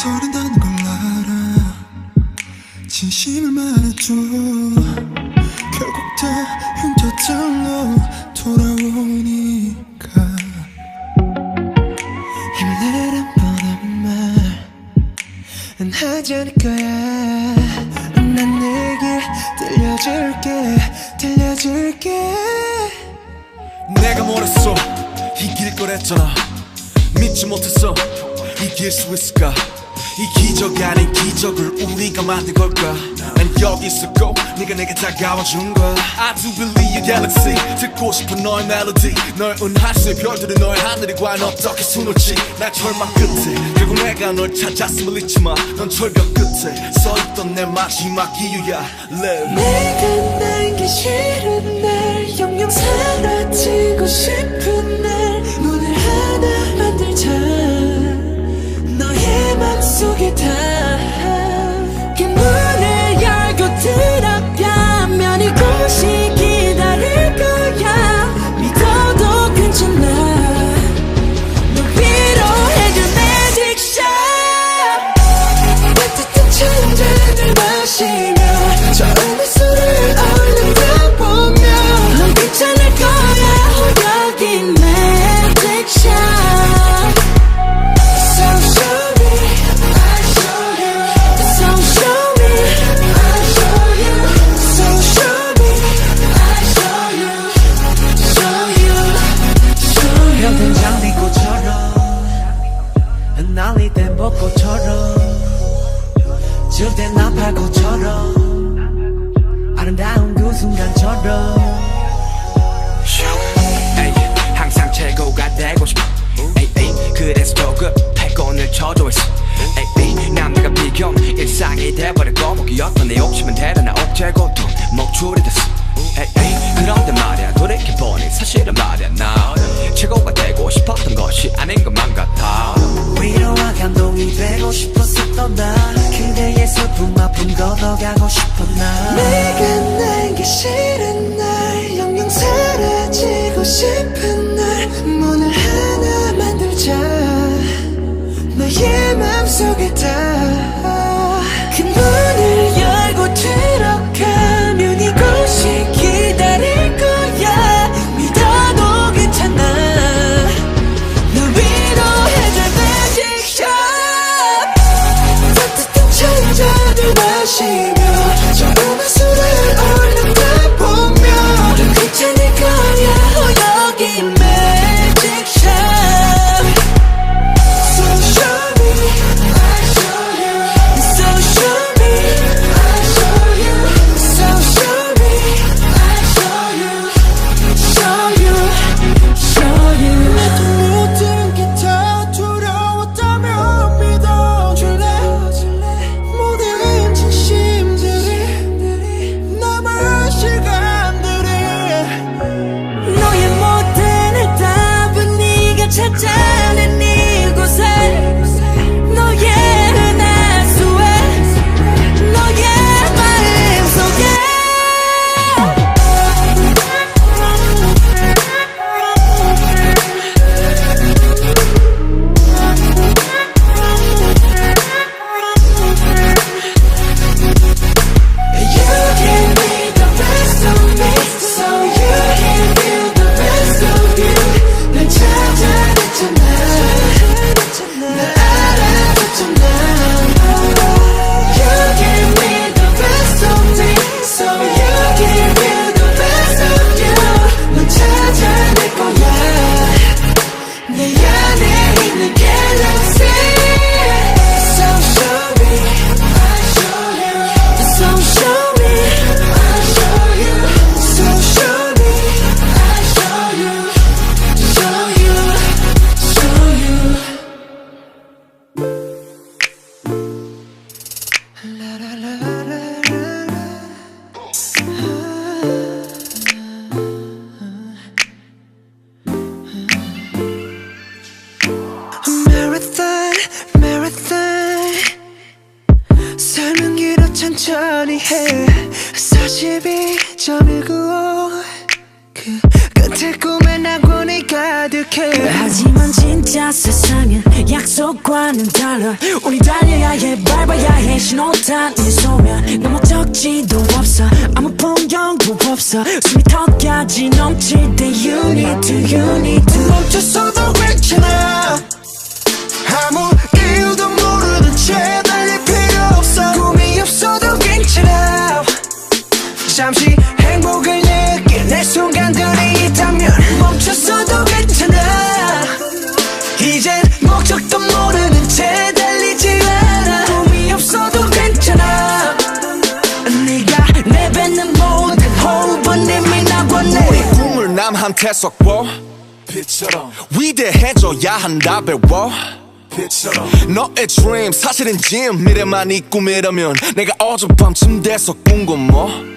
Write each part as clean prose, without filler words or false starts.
서른다는 걸 알아. 진심을 말해줘. 결국 다 흉터들로 돌아오니까. 힘을 내란 뻔한 말은 하지 않을 거야. 난 내게 들려줄게. 내가 뭐랬어? 이길 거랬잖아. 믿지 못했어. 이길 수 있을까? 이 기적 아닌 기적을 우리가 만든 걸까? 난 여기 있었고 네가 내게 다가와준 거야. I do believe your galaxy. 듣고 싶은 너의 멜로디. 너의 은하수의 별들은 너의 하늘이 과연 어떻게 수놓지. 날 절망 끝에 결국 내가 널 찾았음을 잊지마. 넌 절벽 끝에 서있던 내 마지막 이유야. Live. 내가 날기 싫은 날, 영영 사라지고 싶은 날, 문을 하나 만들자. 너의 맘속에 다 그 문을 열고 들어가면 이곳이 기다릴 거야. 믿어도 괜찮아. 너 위로해줄 magic shot. 따뜻한 찬잔을 마시며 처음의 술을 얼른 다 보며 넌 괜찮을 거야. 여기 magic shot. So show me, I'll show you. So show me, I'll show you. So show me, I'll show you. Show you, show you. 펴든 장미꽃처럼 흩날리던 벚꽃처럼 질땐 나팔꽃처럼 아름다운 그 순간처럼 에이, 항상 최고가 되고 싶어. 에이, 그래서 조급해 오늘 저도 있어. 에이, 남들과 비교는 일상이 돼버리고 목이었던 내 욕심은 대단한 억제고도 목줄이 됐어. 에이, 그런데 말야 돌이켜보니 사실은 말야 나 최고가 되고 싶었던 것이 아닌 것만 같아. 위로와 감동이 되고 싶었었던 나 그대의 슬픔 아픔 걷어가고 싶어 나. 내가 날기 싫은 날, 영영 사라지고 싶은 날, 문을 하나 만들자. 너의 맘속에 다 그 문을 열고 들어가면 이곳이 기다릴 거야. 믿어도 괜찮아. 널 위로해줄 magic shot. 따뜻한 찬잔을 마시며 조금만 술을 얼른 다 보며 넌 괜찮을 거야. 여기 magic shot. So show me, I'll show you. So show me, I'll show you. So show me, I'll show you. Show you, show you. 내 모든 게 다 두려웠다면 믿어줄래. 모든 진심들이 남은 시간들이 너의 모든 답은 네가 찾아낸 이곳에. 너의 은하수에 너의 마음속에. You can be the best of me, so you can be the best of you. 날 찾아냈잖아. 날 알아줬잖아. You can be the best of me, so you can be the best of you. 넌 찾아낼 거야. 내 안에 있는 galaxy. So show me, I'll show you. So show me, I'll show you. So show me, I'll show you. Show you, show you. La la la la la la. Marathon, marathon. 삶은 길어 천천히 해. 42.195. 그 끝에 꿈에 낙원이 가득해. 하지만 진짜 세상은 약속과는 달라 우리 달려야 해 밟아야 해 신호탄 이 소면 너무 적지도 없어 아무 풍경도 없어 숨이 턱까지 넘칠 때 You need to 멈췄어도 괜찮아 아무 이유도 모르는 채 달릴 필요 없어 꿈이 없어도 괜찮아 잠시 행복을 느낄 내 순간들이 있다면 멈췄어도 괜찮아 이젠 목적도 모르는 채 달리지 않아 꿈이 없어도 괜찮아 네가 내뱉는 모든 호흡은 이미 나왔네 우리 꿈을 남한테 섞어 빛처럼 위대해져야 한다 배워 빛처럼 너의 dream 사실인지 미래만 이 꿈이라면 내가 어젯밤 침대에서 꾼 건 뭐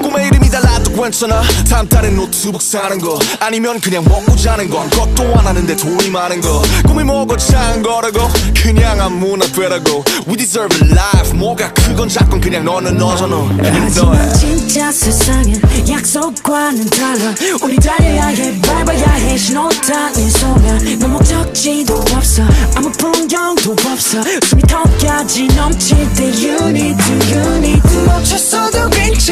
꿈의 이름이 달라도 괜찮아 다음 달에 노트북 사는 거 아니면 그냥 먹고 자는 건 것도 안 하는데 돈이 많은 거 꿈이 뭐고 작은 거라고 그냥 아무나 되라고 We deserve a life 뭐가 크건 작건 그냥 너는 너잖아 하지만 진짜 세상엔 약속과는 달라 우리 달려야 해 밟아야 해 신호탄이 소면 너무 적지도 없어 아무 풍경도 없어 숨이 턱까지 넘칠 때 You need to 멈췄어도 괜찮아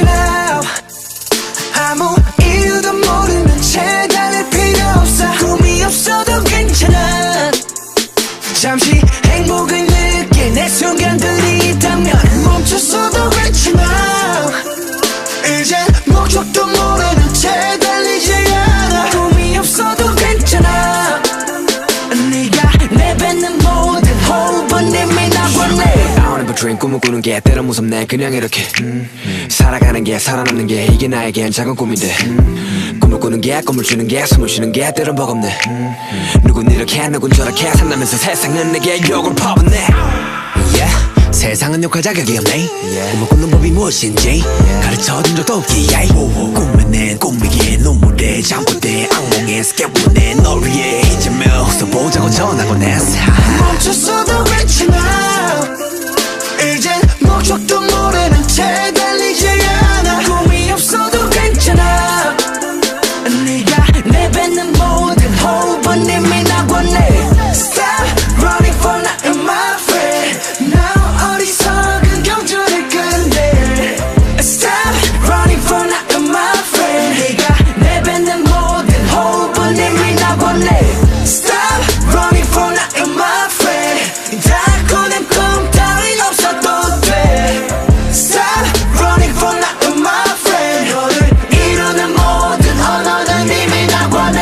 아무 이유도 모르는 채 달릴 필요 없어 꿈이 없어도 괜찮아 잠시 행복을 느낄 내 순간들이 있다면 멈췄어도 괜찮아 이젠 목적도 모르는 채 달리지 않아 꿈이 없어도 괜찮아 네가 내뱉는 모든 호흡은 이미 나왔네 I don't ever dream 꿈을 꾸는 게 때론 무섭네 그냥 이렇게 살아가는 게 살아남는 게 이게 나에겐 작은 꿈인데 꿈을 꾸는 게 꿈을 주는 게 숨을 쉬는 게 때론 버겁네 누군 이렇게 누군 저렇게 산다면서 세상은 내게 욕을 퍼붓네 Yeah, 세상은 욕할 자격이 없네 꿈을 꾸는 법이 무엇인지 가르쳐준 적도 없기에 꿈에는 꿈이기에 눈물에 잠꼬대 악몽에 스케보네 널 위해 이제며 웃어보자고 전하곤 했어 멈췄어도 괜찮아 이젠 목적도 모르는 채 달리지 않아 꿈이 없어도 괜찮아 네가 내뱉는 모든 호흡은 이미 나왔네 Stop running for now my friend Now 어리석은 경주를 끝내 Stop running for now my friend 네가 내뱉는 모든 호흡은 이미 나왔네 Stop running for now my friend 달코는 꿈 따윈 없어도 돼 Stop running for now my friend 너를 이루는 모든 언어는 이미 나관해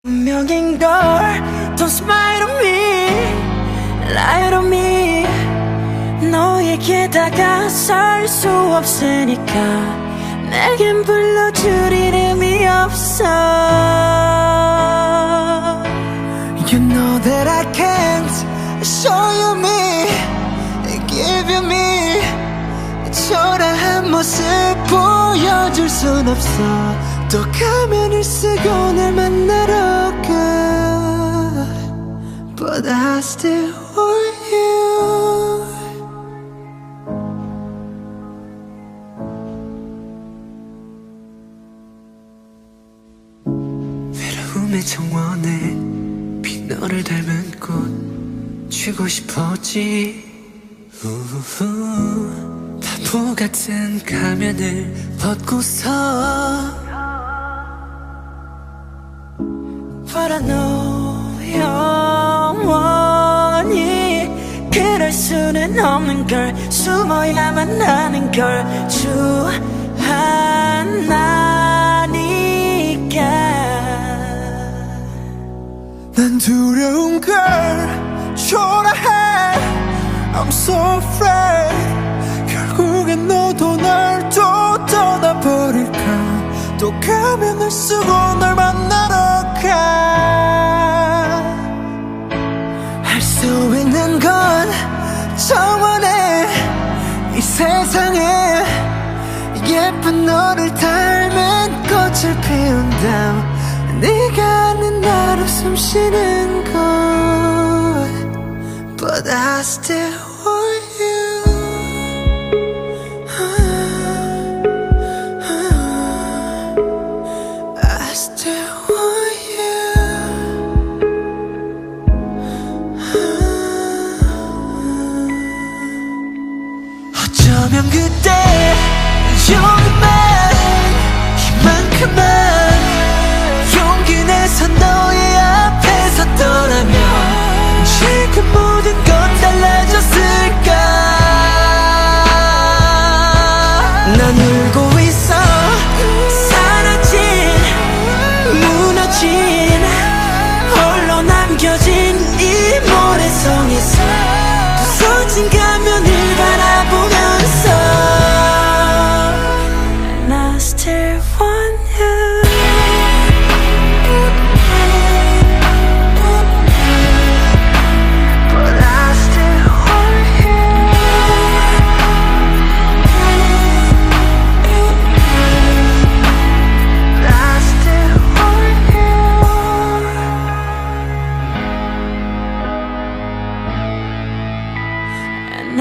운명인 걸 Don't smile on me Lie on me 너에게 다가설 수 없으니까 내겐 불러줄 이름이 없어 You know that I can't show you me give you me 초라한 모습 보여줄 순 없어 또 가면을 쓰고 날 만나러 가 But I still want you 외로움의 정원에 빈 너를 닮은 꽃 주고 싶었지 바보 같은 가면을 벗고서 But I know 영원히 그럴 수는 없는 걸 숨어야만 하는 걸 주하나니까 난 두려운 걸 초라해 I'm so afraid 결국엔 너도 날 또 떠나버릴까 또 가면을 쓰고 널 만나러 가 할 수 있는 건 정원에 이 세상에 예쁜 너를 닮은 꽃을 피운다 네가 아는 나로 숨쉬는 곳 But I still want you I still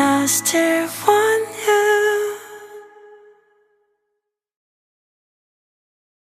I still want